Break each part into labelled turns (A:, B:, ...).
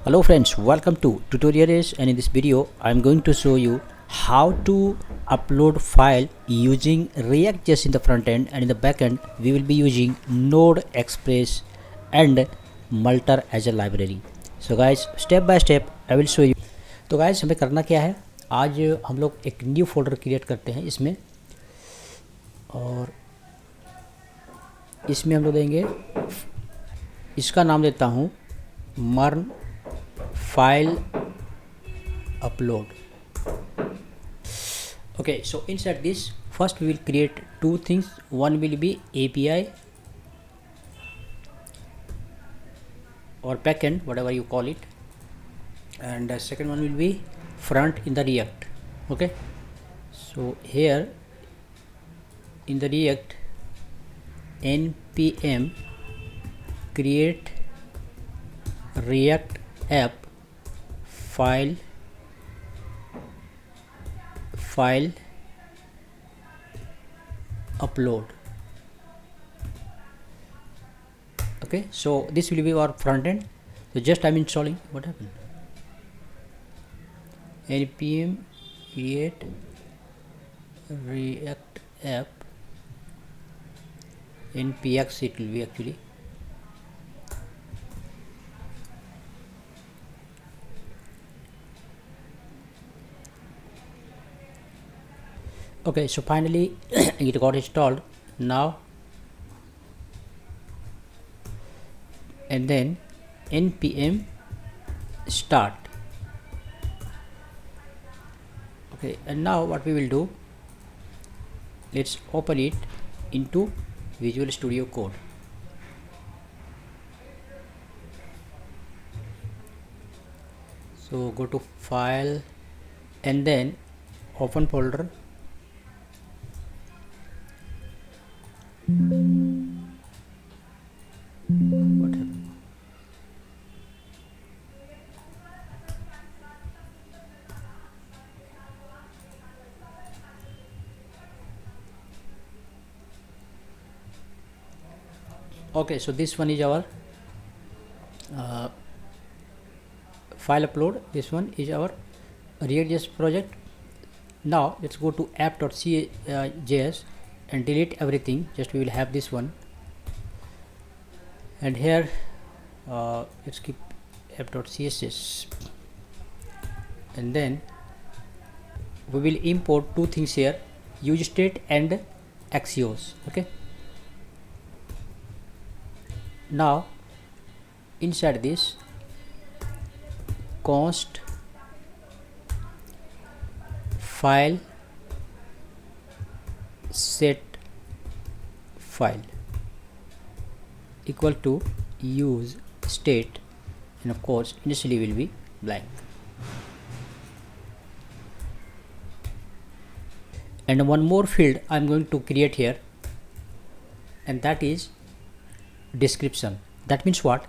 A: Hello friends, welcome to tutorials, and in this video I'm going to show you how to upload file using React.js in the front end, and in the back end we will be using Node, Express and Multer as a library. So guys, step by step I will show you. तो guys, हमें करना क्या है, आज हम लोग एक new folder create करते हैं इसमें, और इसमें हम लोग देंगे, इसका नाम देता हूँ मर्न file upload. Okay, so inside this first we will create two things. One will be API or backend, whatever you call it, and the second one will be front in the React. Okay, so here in the React, npm create React app file upload. Okay, so this will be our front end. So just I'm installing. What happened? npm create React app, npx it will be actually. Okay, so finally it got installed now, and then npm start. Okay, and now what we will do, let's open it into Visual Studio Code. So go to file and then open folder. What happened? Okay, so this one is our file upload. This one is our React.js project. Now let's go to app.js and delete everything. Just we will have this one, and here let's keep app.css, and then we will import two things here, use state and axios. Okay, now inside this const file set file equal to use state, and of course initially will be blank. And one more field I'm going to create here, and that is description. That means what?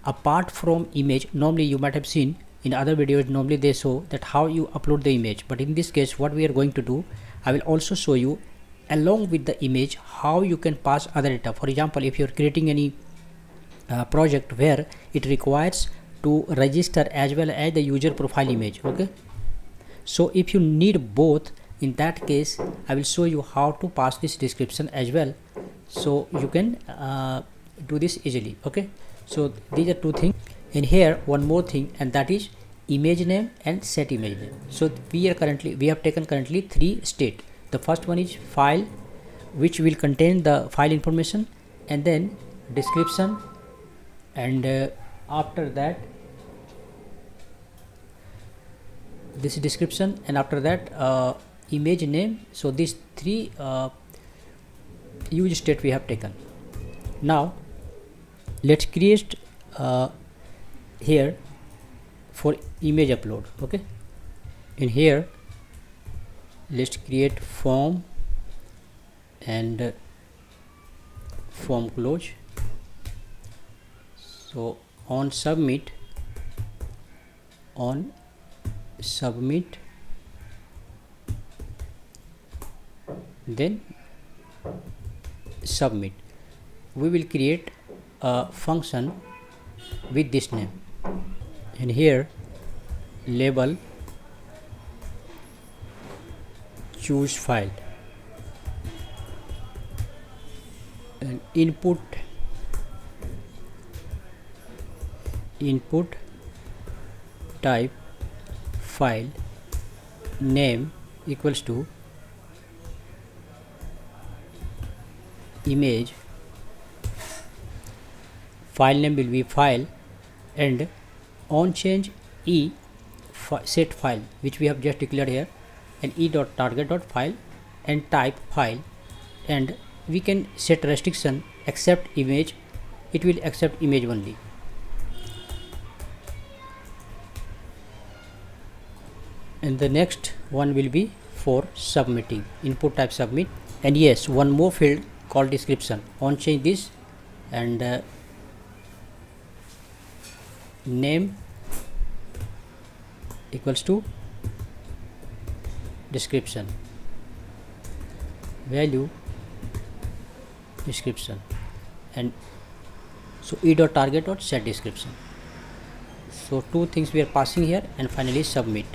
A: Apart from image, normally you might have seen in other videos, normally they show that how you upload the image, but in this case what we are going to do, I will also show you along with the image how you can pass other data. For example, if you are creating any project where it requires to register as well as the user profile image. Okay, so if you need both, in that case I will show you how to pass this description as well, so you can do this easily. Okay, so these are two things, and here one more thing, and that is image name and set image name. So we have taken currently three state. The first one is file, which will contain the file information, and then description, and after that this description, and after that image name. So these three use state we have taken. Now let's create here for image upload. Okay, in here let's create form and form close. So on submit then submit, we will create a function with this name. and here label choose file, and input type file name equals to image, file name will be file, and on change e set file which we have just declared here, and e.target.file and type file, and we can set restriction accept image, it will accept image only. And the next one will be for submitting, input type submit, and yes, one more field called description. On change this, and name equals to description, value description, and so e.target.set description. So two things we are passing here, and finally submit.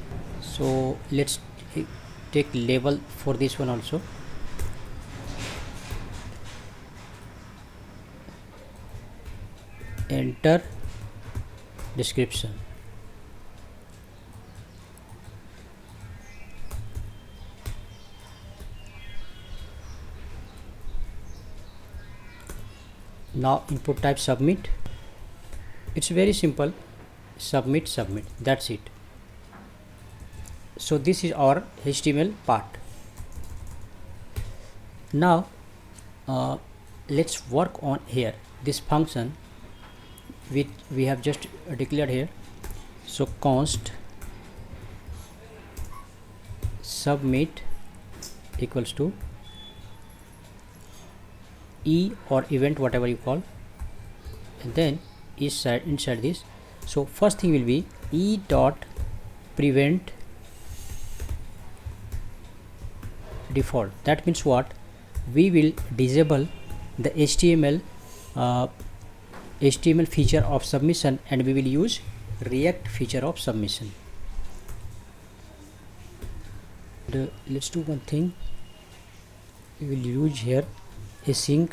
A: So let's take label for this one also. Enter description. Now input type submit. It's very simple, submit, that's it. So this is our HTML part. Now let's work on here this function which we have just declared here. So const submit equals to e or event, whatever you call, and then inside this. So first thing will be e dot prevent default. That means what? We will disable the HTML feature of submission, and we will use React feature of submission. Let's do one thing. We will use here async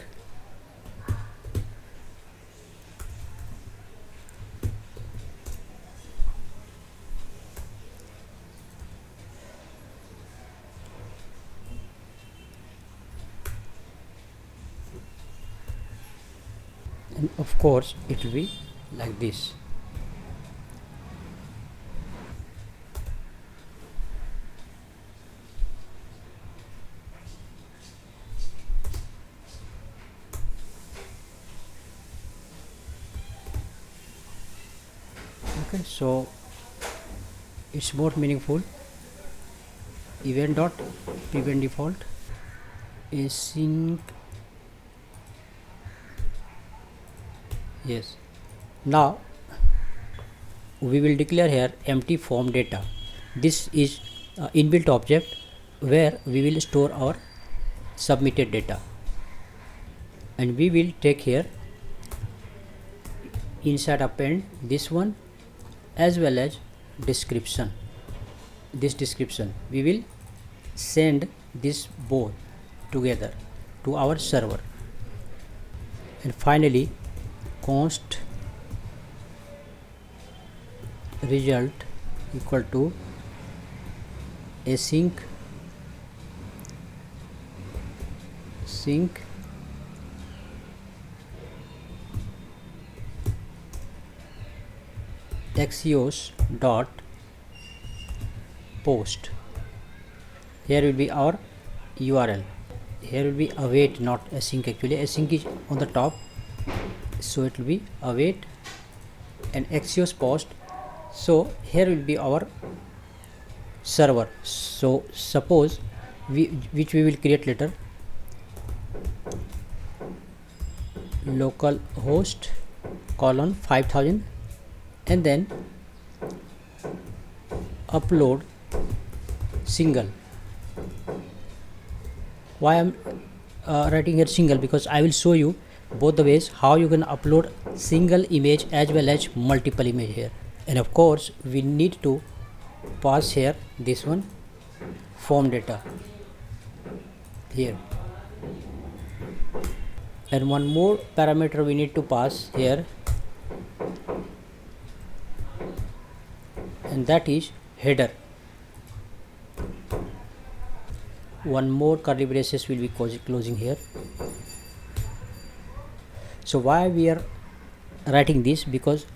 A: and of course it will be like this. Okay, so it's more meaningful. Event dot prevent default async. Yes, now we will declare here empty form data. This is inbuilt object where we will store our submitted data, and we will take here inside append this one as well as description. This description we will send this both together to our server, and finally const result equal to async sync axios dot post. Here will be our URL. Here will be await, not async. Actually async is on the top, so it will be await and axios post. So here will be our server. So suppose which we will create later, localhost colon 5000, and then upload single. Why I'm writing here single? Because I will show you both the ways how you can upload single image as well as multiple image here. and of course we need to pass here this one form data here, and one more parameter we need to pass here, and that is header. One more curly braces will be closing here. So why we are writing this? Because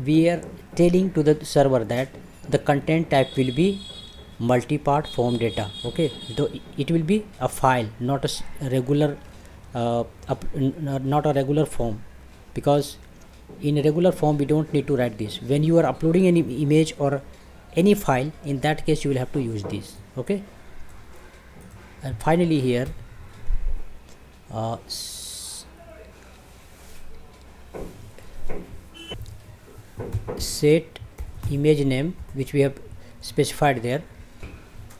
A: we are telling to the server that the content type will be multipart form data. Okay, though it will be a file, not a regular not a regular form, because in a regular form we don't need to write this. When you are uploading any image or any file, in that case you will have to use this. Okay, and finally here set image name, which we have specified there.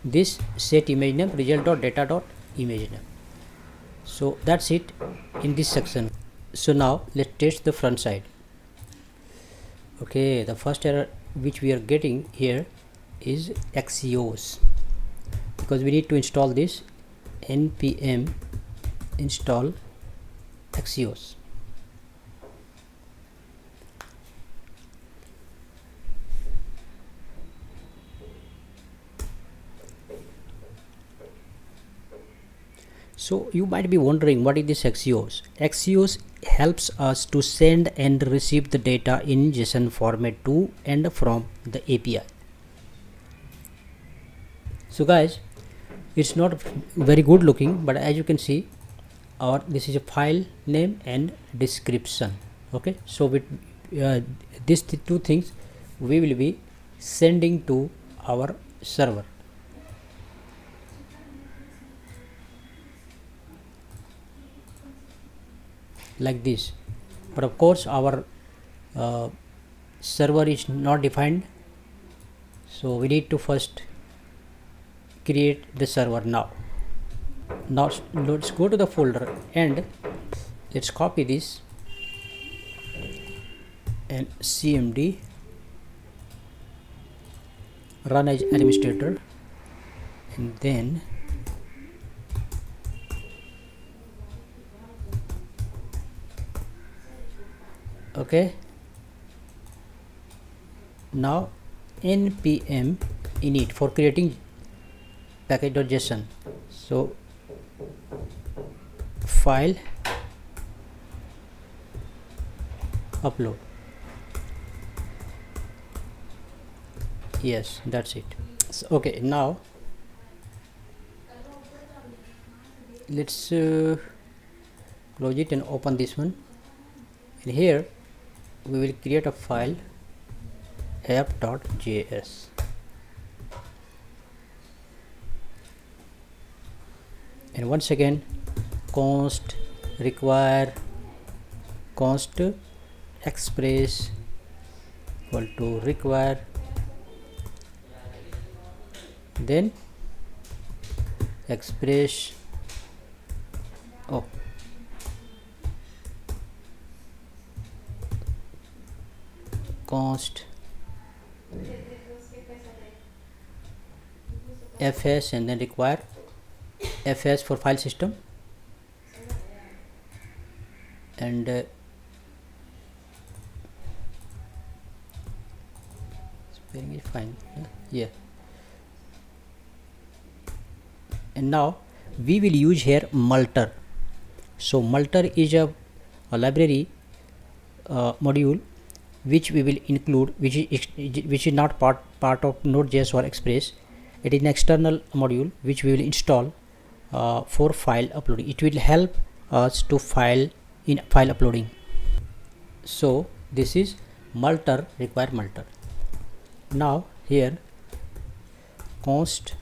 A: This set image name result.data.image name. So that's it in this section. So now let's test the front side. Okay, the first error which we are getting here is Axios, because we need to install this npm install Axios. So you might be wondering, what is this Axios? Axios helps us to send and receive the data in JSON format to and from the API. So guys, it's not very good looking, but as you can see, this is a file name and description. Okay, so with these two things we will be sending to our server. Like this, but of course our server is not defined, so we need to first create the server. Now let's go to the folder and let's copy this and cmd run as administrator, and then okay, now npm init for creating package.json. so file upload, yes, that's it. So, okay, now let's close it and open this one, and here we will create a file app.js, and once again const require const express equal to require, then express const fs, and then require fs for file system, and spelling is fine, yeah. And now we will use here Multer. So Multer is a library module which we will include, which is not part of Node.js or Express. It is an external module which we will install for file uploading. It will help us to file uploading. So this is Multer, require Multer. Now here const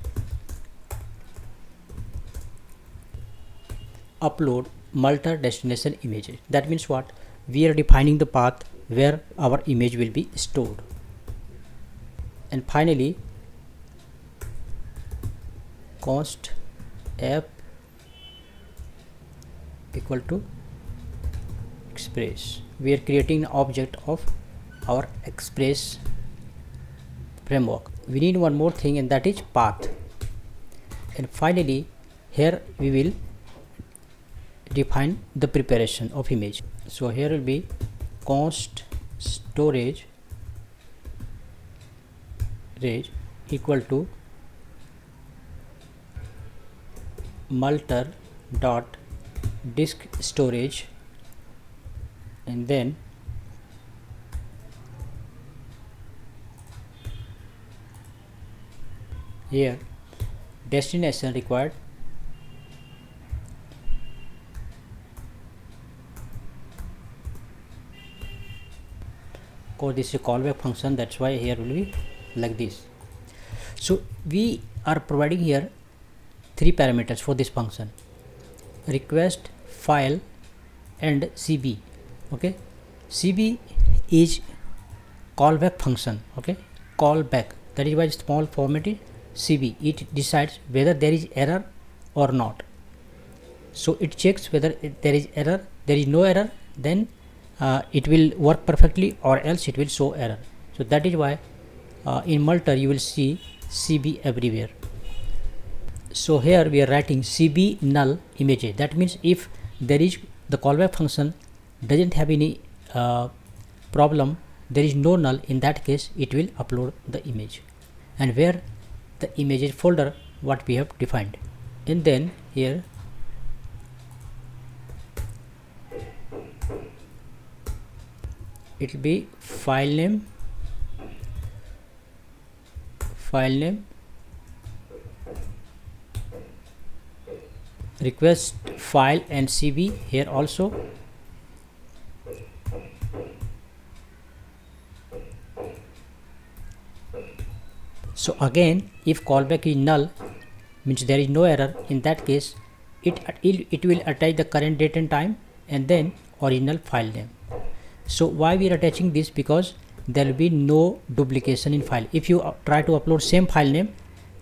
A: upload Multer destination images. That means what? We are defining the path where our image will be stored. And finally const app equal to express. We are creating an object of our express framework. We need one more thing, and that is path. And finally here we will define the preparation of image. So here will be const storage equal to multer dot disk storage, and then here destination required, because this is a callback function, that's why here will be like this. So we are providing here three parameters for this function: request, file, and cb. Okay, cb is callback function. Okay, callback, that is why small format is cb. It decides whether there is error or not. So it checks whether there is error. There is no error, then it will work perfectly, or else it will show error. So that is why in Multer you will see cb everywhere. So here we are writing cb null image. That means if there is the callback function doesn't have any problem, there is no null, in that case it will upload the image, and where the images folder what we have defined. And then here it will be file name, request, file, and cb here also. So again, if callback is null, means there is no error, in that case it will attach the current date and time, and then original file name. So why we are attaching this? Because there will be no duplication in file. If you try to upload same file name,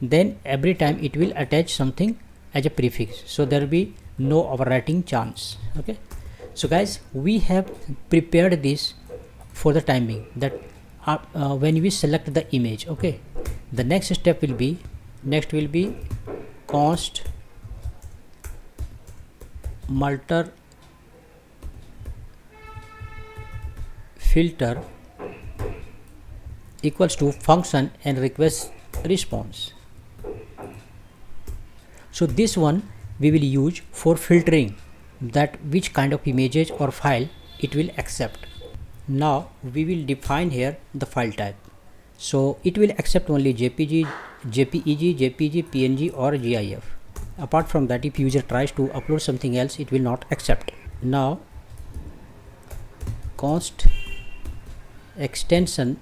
A: then every time it will attach something as a prefix, so there will be no overwriting chance. Okay, so guys, we have prepared this for the timing that when we select the image. Okay, the next step will be const multer filter equals to function and request response. So this one we will use for filtering that which kind of images or file it will accept. Now we will define here the file type. So it will accept only jpg, png, or gif. Apart from that, if user tries to upload something else, it will not accept. Now const extension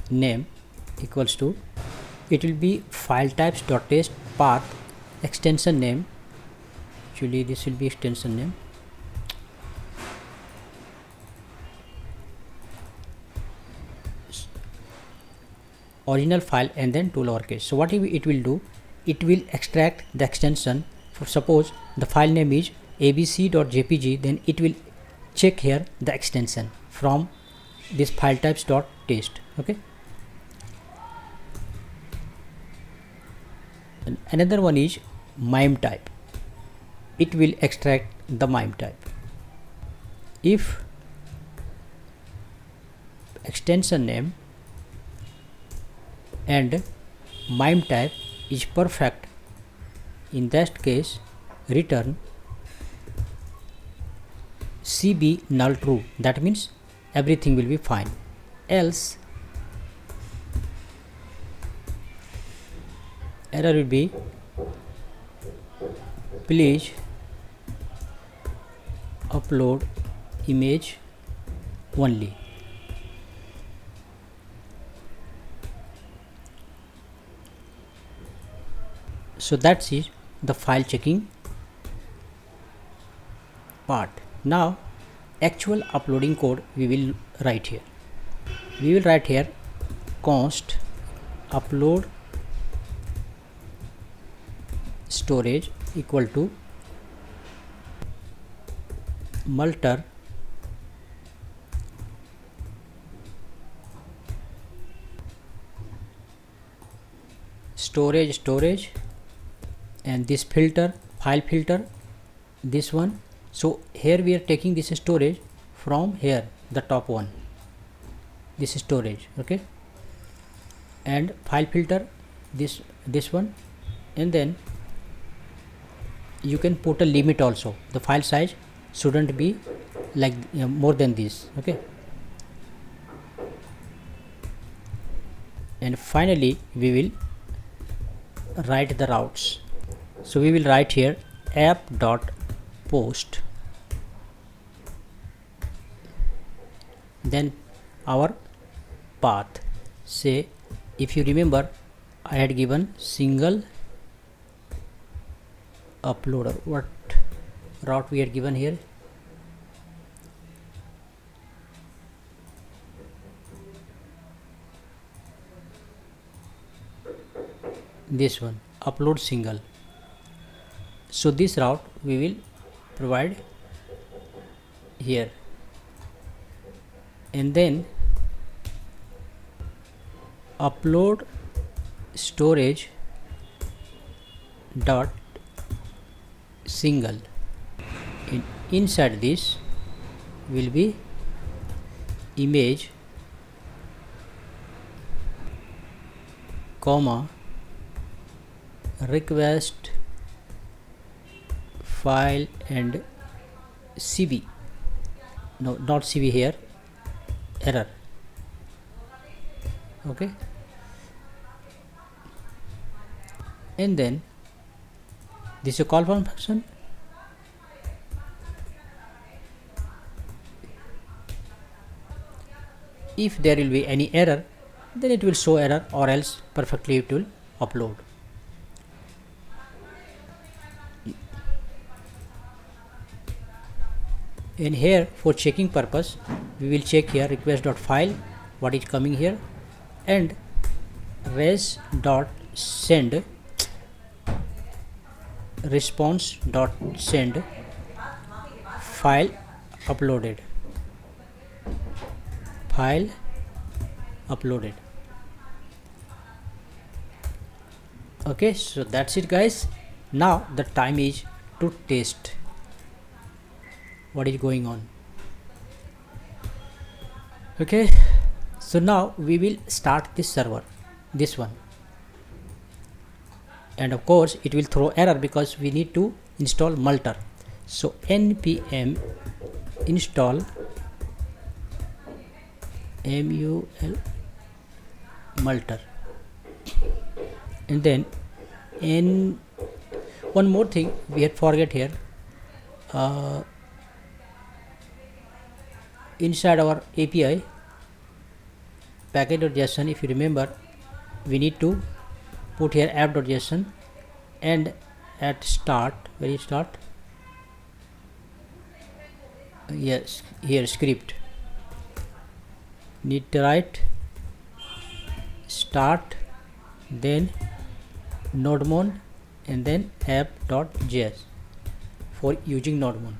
A: name equals to, it will be file types dot test path extension name. Actually this will be extension name, original file, and then two lowercase. So what it will do, it will extract the extension. For suppose the file name is abc.jpg, then it will check here the extension from this file types dot test. Okay, and another one is MIME type. It will extract the MIME type. If extension name and MIME type is perfect, in that case return cb null true. That means everything will be fine. Else error will be please upload image only. So that's it, the file checking part. Now actual uploading code we will write here. We will write here const upload storage equal to multer storage, and this filter, file filter, this one. So here we are taking this storage from here, the top one, this storage, okay, and file filter, this one, and then you can put a limit also. The file size shouldn't be like more than this, okay. And finally we will write the routes. So we will write here app.post, then our path. Say, if you remember, I had given single uploader. What route we had given here? This one, upload single. So this route we will provide here, and then upload storage dot single. Inside this will be image, comma, request file and cb. No, not cb here, error, okay. And then this is a call function. If there will be any error, then it will show error, or else perfectly it will upload. And here, for checking purpose, we will check here request.file, what is coming here, and res.send, response.send, file uploaded, file uploaded. Okay, so that's it guys. Now the time is to test what is going on. Okay, so now we will start this server, this one, and of course it will throw error because we need to install Multer. So npm install multer, and then one more thing we had forget here. Inside our API package.json, if you remember, we need to put here app.json, and at start, very start, yes, here script, need to write start, then nodemon, and then app.js for using nodemon.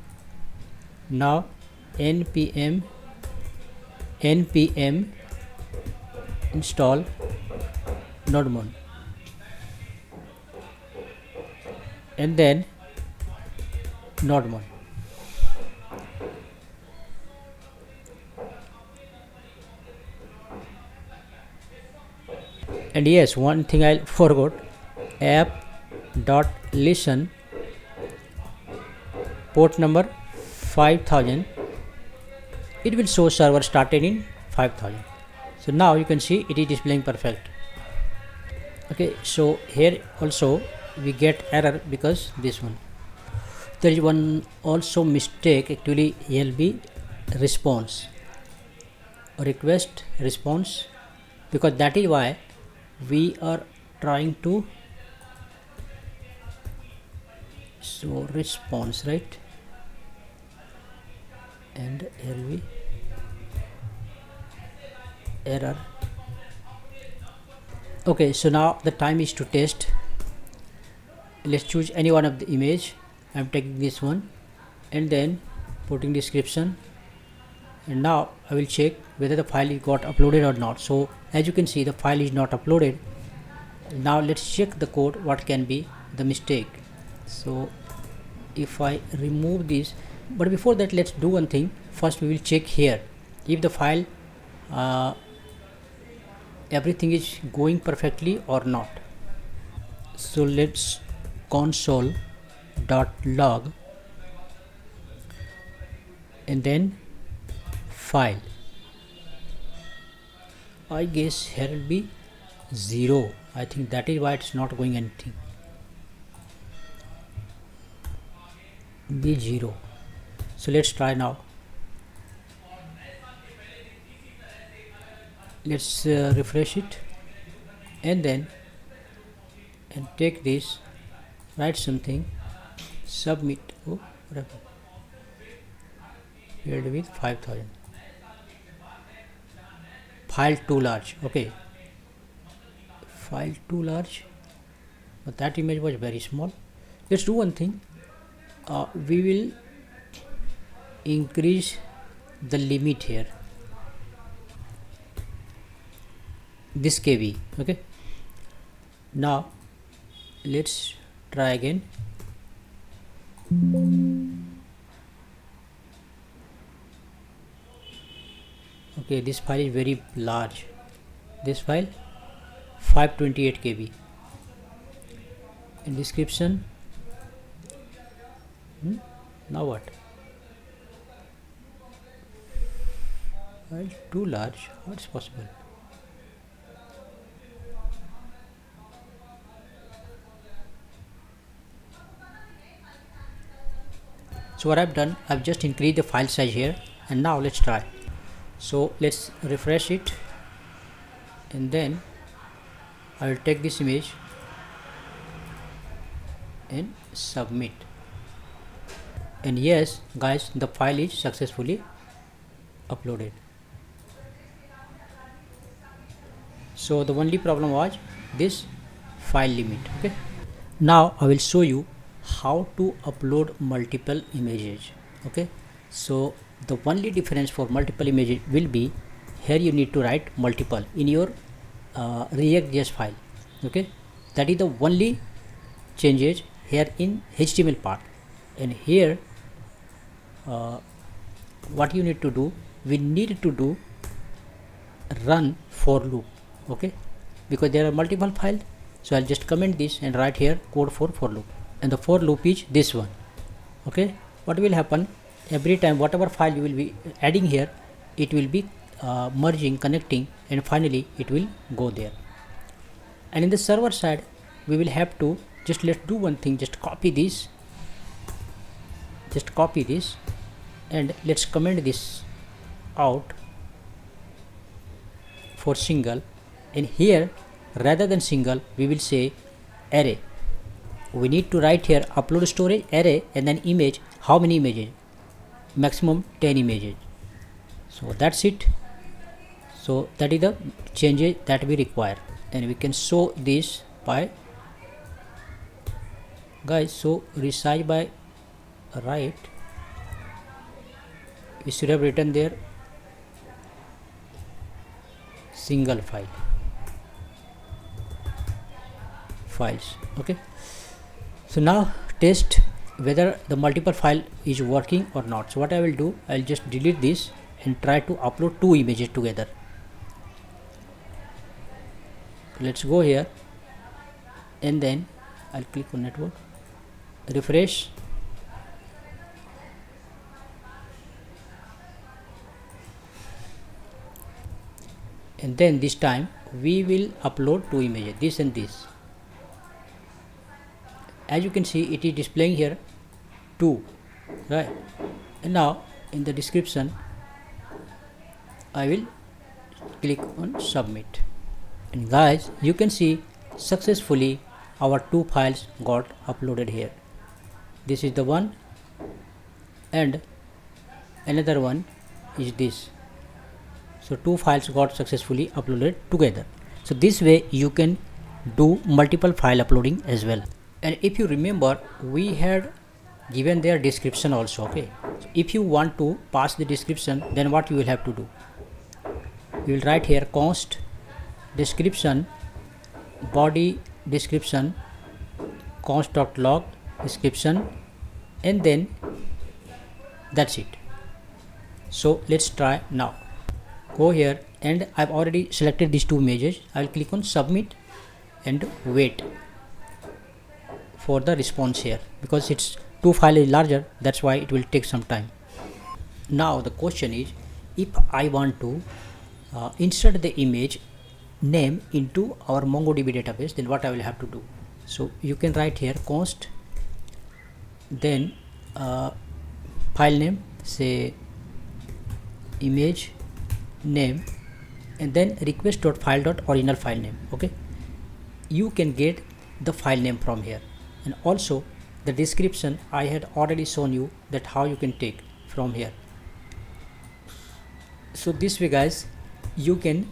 A: Now npm install nodemon, and then nodemon. And yes, one thing I forgot, app.listen port number 5000, it will show server started in 5000. So now you can see it is displaying perfect. Okay, so here also we get error because this one, there is one also mistake, actually here will be response, request response, because that is why we are trying to show response, right, and here will be error. Okay, so now the time is to test. Let's choose any one of the image. I'm taking this one and then putting description, and now I will check whether the file got uploaded or not. So as you can see, the file is not uploaded, Now let's check the code, what can be the mistake. So if I remove this, but before that let's do one thing. First we will check here if the file everything is going perfectly or not. So let's console.log and then file. I guess here will be 0. I think that is why it's not going anything. Be 0. So let's try now. Let's refresh it and then take this, write something, submit. Oh, what happened? Filled with 5000. File too large. Okay, file too large, but that image was very small. Let's do one thing. We will increase the limit here, this KB. Okay, now let's try again. Okay, this file is very large. This file 528 KB. In description, now what? File too large. What's possible? So what I've done, I've just increased the file size here, and now let's try. So let's refresh it, and then I will take this image and submit. And yes guys, the file is successfully uploaded. So the only problem was this file limit. Okay, now I will show you how to upload multiple images. Okay, so the only difference for multiple images will be here you need to write multiple in your React.js file. Okay, that is the only changes here in HTML part. And here what you need to do, we need to do run for loop. Okay, because there are multiple files, so I'll just comment this and write here code for loop, and the for loop is this one. Okay, what will happen, every time whatever file you will be adding here, it will be merging, connecting, and finally it will go there. And in the server side we will have to just, let's do one thing, just copy this, and let's comment this out for single, and here rather than single we will say array. We need to write here upload storage array and then image. How many images? Maximum 10 images. So that's it. So that is the changes that we require, and we can show this by guys. So resize by right, we should have written there single files. Okay, so now test whether the multiple file is working or not. So what I will do, I'll just delete this and try to upload 2 images together. Let's go here, and then I'll click on network, refresh, and then this time we will upload 2 images, this and this. As you can see, it is displaying here 2, right? And now in the description I will click on submit, and guys you can see successfully our 2 files got uploaded here. This is the one, and another one is this. So 2 files got successfully uploaded together. So this way you can do multiple file uploading as well. And if you remember, we had given their description also. Okay, so if you want to pass the description, then what you will have to do, you will write here const description body description const.log description, and then that's it. So let's try now. Go here, and I've already selected these two images. I'll click on submit and wait for the response here, because it's two files is larger, that's why it will take some time. Now the question is, if I want to insert the image name into our MongoDB database, then what I will have to do? So you can write here const, then file name, say image name, and then request.file.original file name. Okay, you can get the file name from here, and also the description I had already shown you that how you can take from here. So this way guys, you can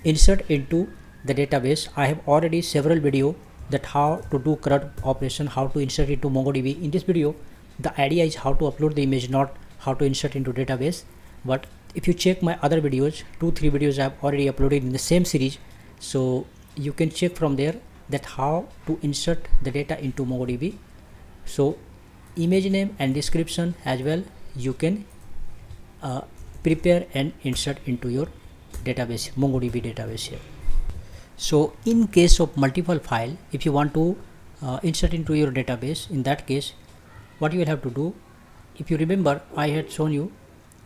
A: insert into the database. I have already several video that how to do CRUD operation, how to insert into MongoDB. In this video the idea is how to upload the image, not how to insert into database. But if you check my other videos, 2-3 videos I have already uploaded in the same series, so you can check from there that how to insert the data into MongoDB. So image name and description as well you can prepare and insert into your database, MongoDB database here. So in case of multiple file, if you want to insert into your database, in that case what you will have to do, if you remember I had shown you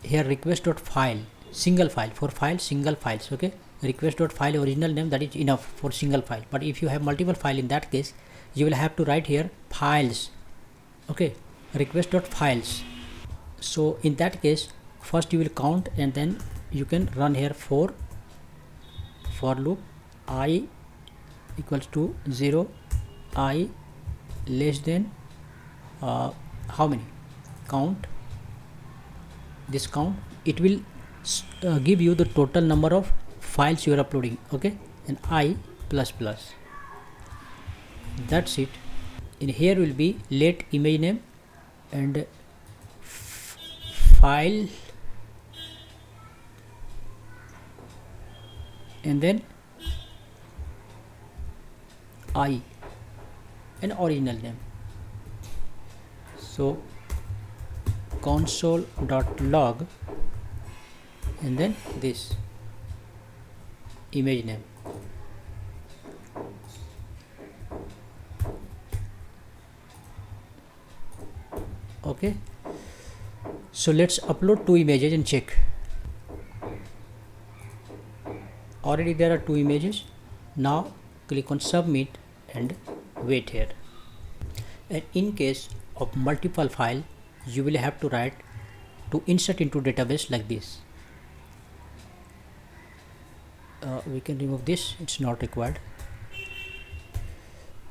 A: here request.file single file, for file single files. Okay, request.file original name, that is enough for single file. But if you have multiple file, in that case you will have to write here files. Okay, request.files. So in that case first you will count, and then you can run here for loop I equals to 0, I less than how many, count, this count, it will give you the total number of files you are uploading. Okay, and I plus plus, that's it. In here will be let image name and file, and then I and original name. So console.log, and then this image name. Okay, so let's upload two images and check. Already there are two images. Now click on submit and wait here. And in case of multiple file, you will have to write to insert into database like this. We can remove this, it's not required.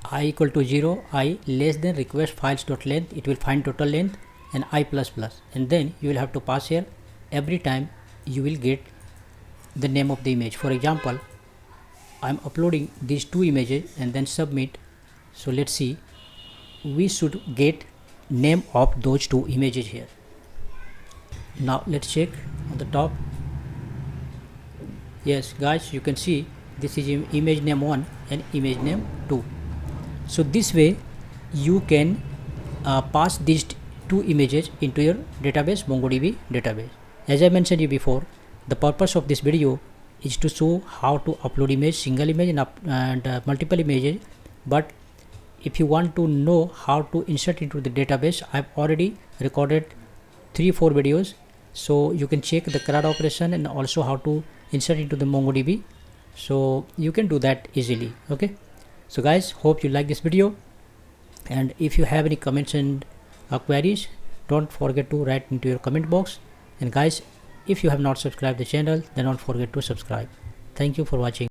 A: I equal to 0, I less than request files dot length, it will find total length, and I plus plus, and then you will have to pass here. Every time you will get the name of the image. For example, I am uploading these two images and then submit. So let's see, we should get name of those two images here. Now let's check on the top. Yes guys, you can see this is image name 1 and image name 2. So this way you can pass these two images into your database, MongoDB database. As I mentioned you before, the purpose of this video is to show how to upload image, single image and multiple images. But if you want to know how to insert into the database, I've already recorded 3-4 videos, so you can check the CRUD operation and also how to insert into the MongoDB, so you can do that easily. Okay, so guys, hope you like this video, and if you have any comments and queries, don't forget to write into your comment box. And guys, if you have not subscribed the channel, then don't forget to subscribe. Thank you for watching.